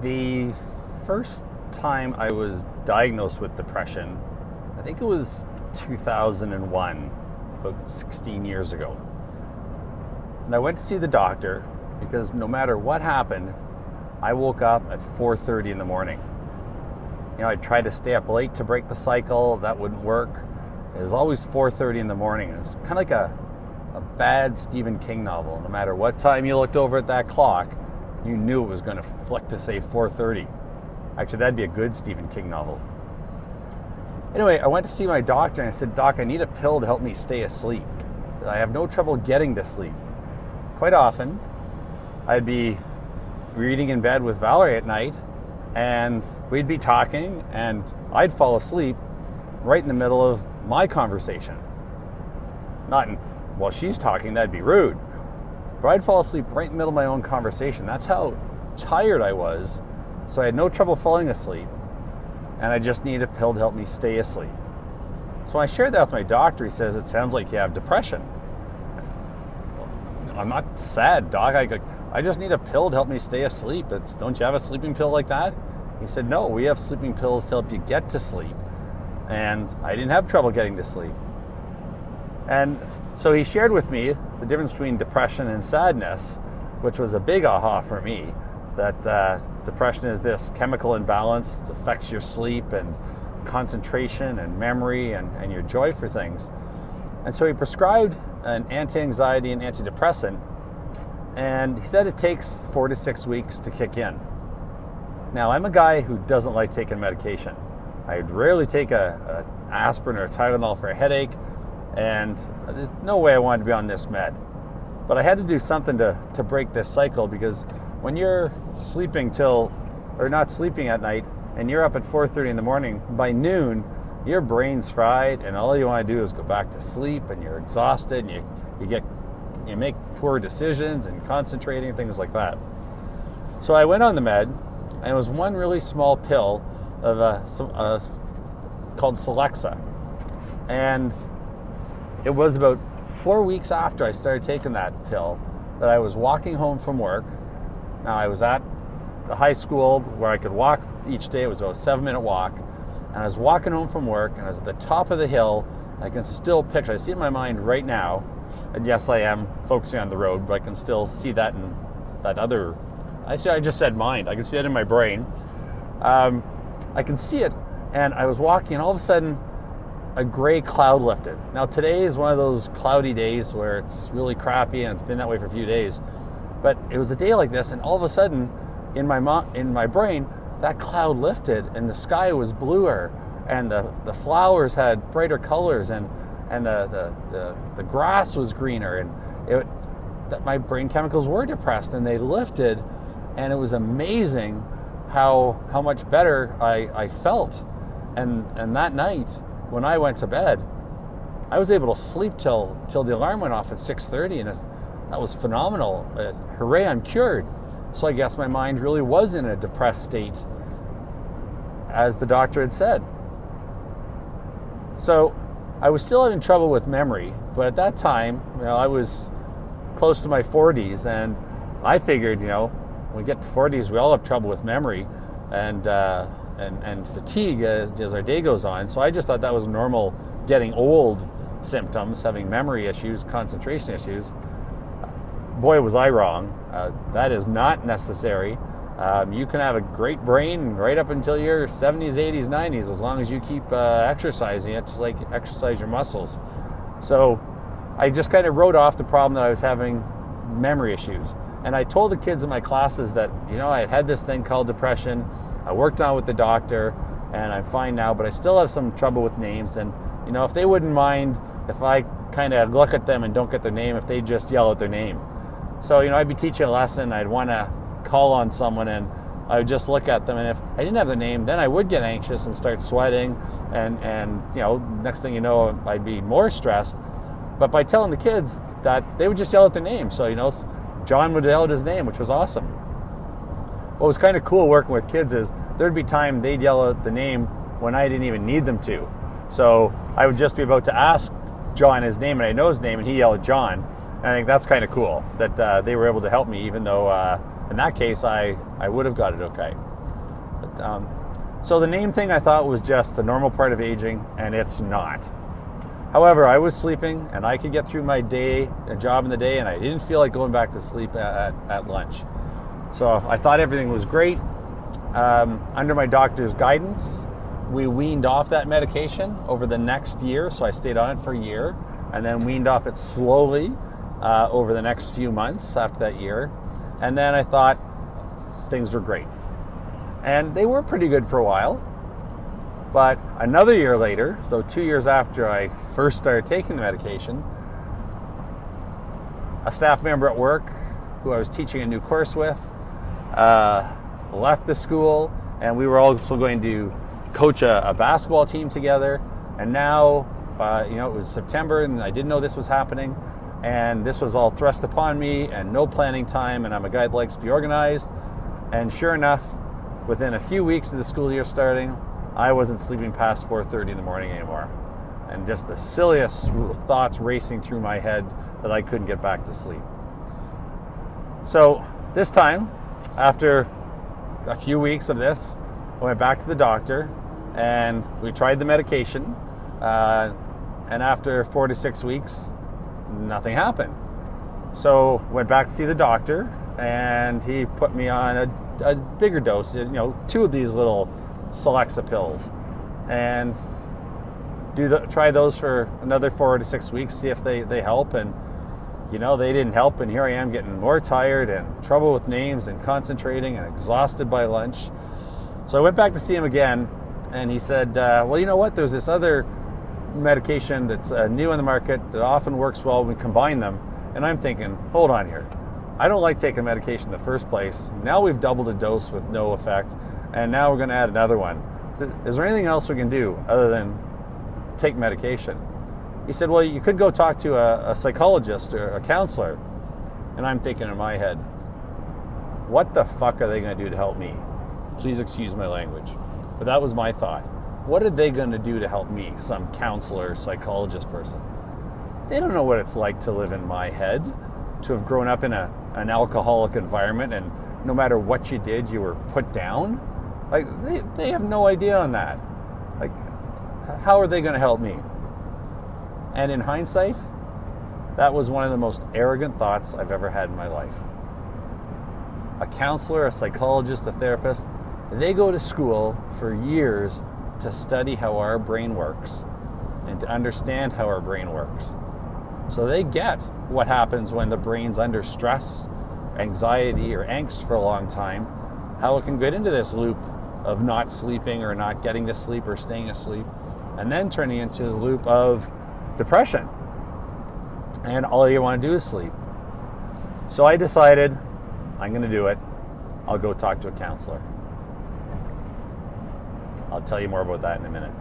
The first time I was diagnosed with depression, I think it was 2001, about 16 years ago. And I went to see the doctor because no matter what happened, I woke up at 4:30 in the morning. I tried to stay up late to break the cycle. That wouldn't work. It was always 4:30 in the morning. It was kind of like a bad Stephen King novel. No matter what time you looked over at that clock, you knew it was going to flick to say 4:30. Actually, that'd be a good Stephen King novel. Anyway, I went to see my doctor and I said, "Doc, I need a pill to help me stay asleep. I have no trouble getting to sleep." Quite often, I'd be reading in bed with Valerie at night and we'd be talking and I'd fall asleep right in the middle of my conversation. Not while she's talking, that'd be rude. But I'd fall asleep right in the middle of my own conversation. That's how tired I was. So I had no trouble falling asleep. And I just needed a pill to help me stay asleep. So when I shared that with my doctor, he says, "It sounds like you have depression." I said, "Well, I'm not sad, Doc. I just need a pill to help me stay asleep. Don't you have a sleeping pill like that?" He said, "No, we have sleeping pills to help you get to sleep." And I didn't have trouble getting to sleep. And so he shared with me the difference between depression and sadness, which was a big aha for me, that depression is this chemical imbalance that affects your sleep and concentration and memory and your joy for things. And so he prescribed an anti-anxiety and antidepressant, and he said it takes 4 to 6 weeks to kick in. Now, I'm a guy who doesn't like taking medication. I'd rarely take an aspirin or a Tylenol for a headache, and there's no way I wanted to be on this med. But I had to do something to break this cycle, because when you're not sleeping at night and you're up at 4:30 in the morning, by noon, your brain's fried and all you want to do is go back to sleep, and you're exhausted and you make poor decisions and concentrating and things like that. So I went on the med, and it was one really small pill called Celexa. And it was about 4 weeks after I started taking that pill that I was walking home from work. Now, I was at the high school where I could walk each day. It was about a 7-minute walk. And I was walking home from work, and I was at the top of the hill. I can still picture, I see it in my mind right now. And yes, I am focusing on the road, but I can still see that in that other, I just said mind. I can see it in my brain. I can see it. And I was walking, and all of a sudden, a gray cloud lifted. Now, today is one of those cloudy days where it's really crappy, and it's been that way for a few days. But it was a day like this, and all of a sudden, in my brain, that cloud lifted, and the sky was bluer, and the flowers had brighter colors, and the grass was greener, and my brain chemicals were depressed, and they lifted, and it was amazing how much better I felt. And that night, when I went to bed, I was able to sleep till the alarm went off at 6:30, and that was phenomenal. Hooray, I'm cured. So I guess my mind really was in a depressed state, as the doctor had said. So I was still having trouble with memory, but at that time, I was close to my 40s, and I figured, when we get to 40s, we all have trouble with memory and fatigue as our day goes on. So I just thought that was normal getting old symptoms, having memory issues, concentration issues. Boy, was I wrong. That is not necessary. You can have a great brain right up until your 70s, 80s, 90s, as long as you keep exercising it, just like exercise your muscles. So I just kind of wrote off the problem that I was having memory issues. And I told the kids in my classes that, I had this thing called depression. I worked on it with the doctor, and I'm fine now, but I still have some trouble with names. And, if they wouldn't mind if I kind of look at them and don't get their name, if they just yell at their name. So, I'd be teaching a lesson, I'd want to call on someone, and I would just look at them, and if I didn't have the name, then I would get anxious and start sweating, and next thing you know, I'd be more stressed. But by telling the kids that, they would just yell at their name. So, John would yell at his name, which was awesome. What was kind of cool working with kids is there'd be time they'd yell at the name when I didn't even need them to. So I would just be about to ask John his name, and I know his name, and he yelled at John. And I think that's kind of cool that they were able to help me, even though in that case I would have got it okay. So the name thing I thought was just a normal part of aging, and it's not. However, I was sleeping, and I could get through my day, a job in the day, and I didn't feel like going back to sleep at lunch. So I thought everything was great. Under my doctor's guidance, we weaned off that medication over the next year. So I stayed on it for a year, and then weaned off it slowly over the next few months after that year. And then I thought things were great. And they were pretty good for a while. But another year later, so 2 years after I first started taking the medication, a staff member at work who I was teaching a new course with left the school, and we were also going to coach a basketball team together. And now, it was September, and I didn't know this was happening, and this was all thrust upon me, and no planning time, and I'm a guy that likes to be organized. And sure enough, within a few weeks of the school year starting, I wasn't sleeping past 4:30 in the morning anymore. And just the silliest thoughts racing through my head that I couldn't get back to sleep. So this time, after a few weeks of this, I went back to the doctor and we tried the medication. And after 4 to 6 weeks, nothing happened. So went back to see the doctor, and he put me on a bigger dose, 2 of these little Celexa pills, and try those for another 4 to 6 weeks, see if they help. And they didn't help, and here I am getting more tired and trouble with names and concentrating and exhausted by lunch. So I went back to see him again, and he said, well, you know what, there's this other medication that's new on the market that often works well when we combine them. And I'm thinking, hold on here, I don't like taking medication in the first place. Now we've doubled a dose with no effect, and now we're going to add another one. Is there anything else we can do other than take medication? He said, well, you could go talk to a psychologist or a counselor. And I'm thinking in my head, what the fuck are they going to do to help me? Please excuse my language. But that was my thought. What are they going to do to help me, some counselor, psychologist person? They don't know what it's like to live in my head, to have grown up in an alcoholic environment, and no matter what you did, you were put down. Like, they have no idea on that. Like, how are they going to help me? And in hindsight, that was one of the most arrogant thoughts I've ever had in my life. A counselor, a psychologist, a therapist, they go to school for years to study how our brain works and to understand how our brain works. So they get what happens when the brain's under stress, anxiety, or angst for a long time, how it can get into this loop of not sleeping or not getting to sleep or staying asleep, and then turning into the loop of depression. And all you want to do is sleep. So I decided I'm going to do it. I'll go talk to a counselor. I'll tell you more about that in a minute.